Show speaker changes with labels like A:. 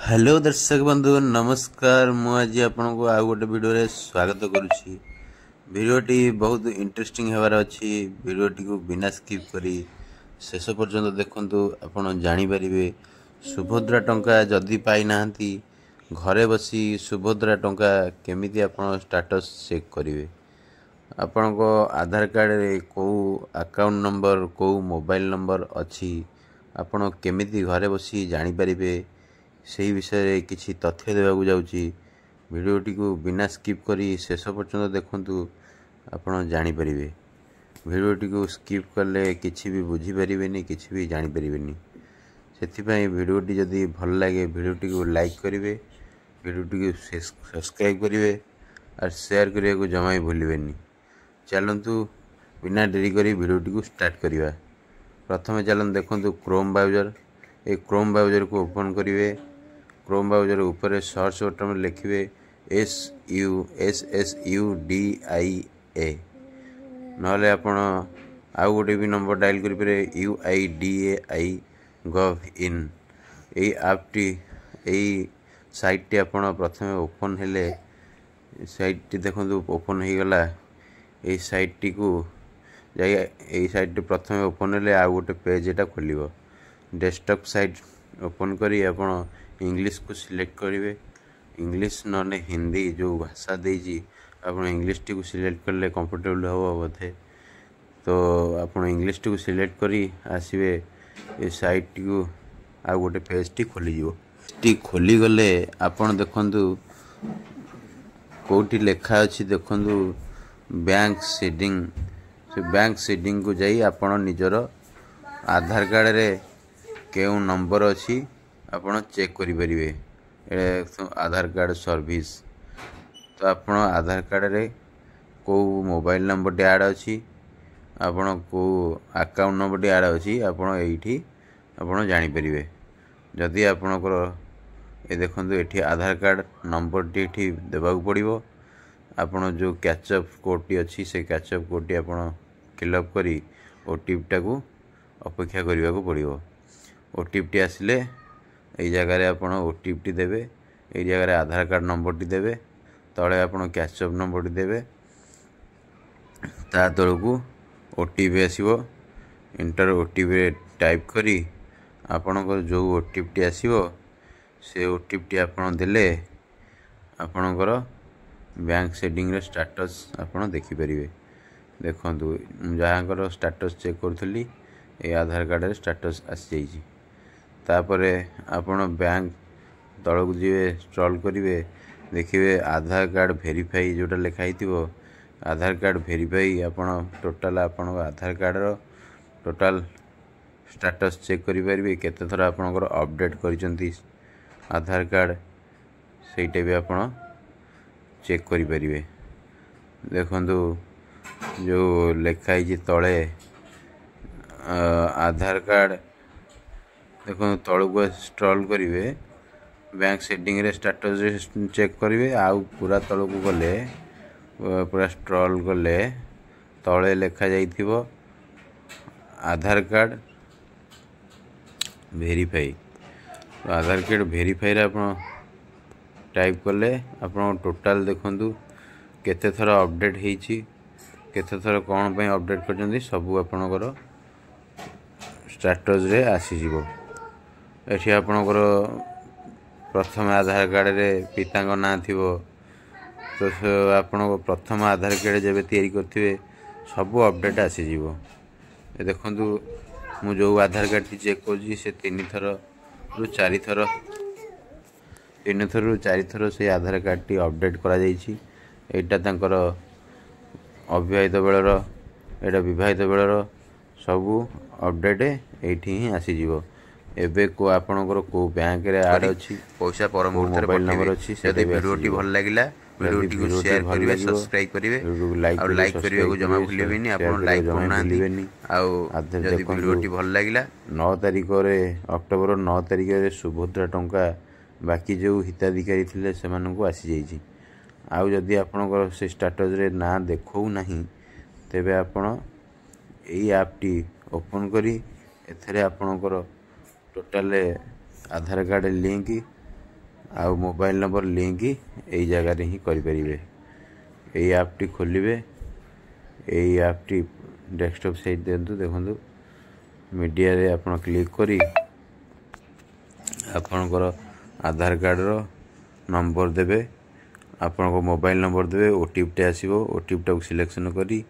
A: Hello दर्शक बंधु नमस्कार। मुझे आपन को आउ गोटे वीडियो रे स्वागत करुछि। वीडियोटी बहुत इंटरेस्टिंग हेबार अछि। वीडियोटी को बिना स्किप करी शेष पर्यंत देखंतु। आपन जानि परिबे सुभद्रा टंका जदि पाई नाहंती घरे बसी सुभद्रा टंका केमिति आपन स्टेटस चेक करिवे। आपन को आधार कार्ड रे को अकाउंट नंबर को मोबाइल नंबर अछि आपन केमिति घरे बसी जानि परिबे से विषय रे किछि तथ्य देबाकू जाउची। वीडियोटी को बिना स्किप करी शेष पर्यंत देखंतु आपन जानि परिबे। वीडियोटी को स्किप करले किछि भी बुझी परिबेनी किछि भी जानि परिबेनी। सेथि पई वीडियोटी जदि भल लागे वीडियोटी को लाइक करिवे, वीडियोटी को सब्सक्राइब करिवे और शेयर करिया को जमा ही भूलिबेनी। चलंतु बिना देरी करी वीडियोटी को स्टार्ट करिवा। प्रथमे चलन देखंतु क्रोम ब्राउज़र। ए क्रोम ब्राउज़र को ओपन करिवे। क्रोम ब्राउज़र ऊपर सर्च बटन में लिखिए SUDIA नहले आपण आउ गोटे भी नंबर डायल करि पारे UIDAI gov.in। एई ऐप टी एई साइट टी आपण प्रथमे ओपन हेले साइट टी देखंतु ओपन हो गला। एई साइट टी को जाई एई साइट टी प्रथमे ओपन हेले आउ गोटे पेज एटा खोलिबो। डेस्कटॉप साइट ओपन करी आपण इंग्लिश को सिलेक्ट करेंगे। इंग्लिश न हिंदी जो भाषा देजी आप इंग्लिश टी को सिलेक्ट करले कंफर्टेबल हो बोधे। तो आप इंग्लिश टी को सिलेक्ट करी आसवे ये साइट टी को आ गोटे पेज टी खोली जीवो। टी खोली गले आपण देखंतु कोठी लेखा अछि देखंतु बैंक सीडिंग। से बैंक सीडिंग को जाई आपण निजर आधार कार्ड रे केउ नंबर अछि आपण चेक करि परिबे। आधार कार्ड सर्विस तो आपण आधार कार्ड रे को मोबाइल नंबर टे ऐड अछि आपण को अकाउंट नंबर टे ऐड अछि आपण एठी आपण जानि परिबे। जदि आपणकर ए देखंतु एठी आधार कार्ड नंबर टी एठी देबाक पड़िबो। आपण जो कैचअप कोड टी अछि से कैचअप कोड टी आपण फिलअप करी ओटीपी टा को अपेक्षा करिबा को पड़िबो। ओटीपी टी आसिले एई जगह रे आपण ओटीपी टी देबे। एई जगह रे आधार कार्ड नंबर टी देबे। तळे आपण कैचअप नंबर टी देबे। ता तळकू ओटीपी आसीबो। एंटर ओटीपी रे टाइप करी आपणकर जो ओटीपी टी आसीबो से ओटीपी टी आपण देले आपणकर बैंक सेटिंग रे स्टेटस आपण देखि परिबे। देखंतु जहाँकर स्टेटस चेक करथली ए आधार कार्ड रे स्टेटस आसी जाईची। तापरे आपण बैंक तळकू जीवे स्क्रॉल करिवे देखिवे आधार कार्ड वेरीफाई जोटा लिखा हितिबो। आधार कार्ड वेरीफाई आपण टोटल आपण आधार कार्ड रो टोटल स्टेटस चेक करि परिबे। केते थरा आपणकर अपडेट करिसंती आधार कार्ड सेइटे भी आपण चेक करि परिबे। देखंतु जो लिखा हिची तळे आधार कार्ड देखो तळकू स्क्रॉल करिवे बैंक सेटिंग रे स्टेटस चेक करिवे। आउ पूरा तळकू गले पूरा स्क्रॉल गले तळे लिखा जाइथिबो आधार कार्ड वेरीफाई। तो आधार कार्ड वेरीफाई रे आपण टाइप कले आपण टोटल देखंतु केते थरा अपडेट हेची केते थरा कोन पय अपडेट करजंदी सब आपणकर स्टेटस रे आसी जिवो। एठी आपणकर प्रथम आधार कार्ड रे पिता ना थिबो तो आपण प्रथम आधार कार्ड जेबे तैयारी करथिबे सब अपडेट आसी जिवो। ए देखंतु मु जो आधार कार्ड टी चेक करजी से 3 थर रु 4 थर से आधार कार्ड टी अपडेट करा जाईची। एटा तांकर अविवाहित बेलर एटा विवाहित बेलर सब अपडेट एठी ही आसी जिवो। एबे को आपणकर को बैंक रे ऐड अछि पैसा पर मोबाइल नंबर अछि। यदि वीडियोटी भल लागिला वीडियोटी को शेयर करिवे सब्सक्राइब करिवे और लाइक करिवे को जमा भूलिबेनी। आपण लाइक करनानी आउ यदि वीडियोटी भल लागिला 9 तारिख रे अक्टोबर 9 तारिख रे सुभद्रा टंका बाकी जो हिताधिकारी थिले सेमानन को आसी जाईची। आउ यदि आपणकर से स्टेटस रे ना देखौ नाही तेबे आपण एई ऐप टी ओपन करी एथरे आपणकर टोटल आधार कार्ड लिंक आउ मोबाइल नंबर लिंक यही जगह ही करेंगे। यही ऐपटी खोलिए। यही ऐपटी डेस्कटॉप साइड दिंतु देखो मीडिया रे आप क्लिक करी आपणकर आधार कार्ड रो नंबर देवे, आपण को मोबाइल नंबर देवे, ओटीपी टे आसीबो। ओटीपी टाक सिलेक्शन करी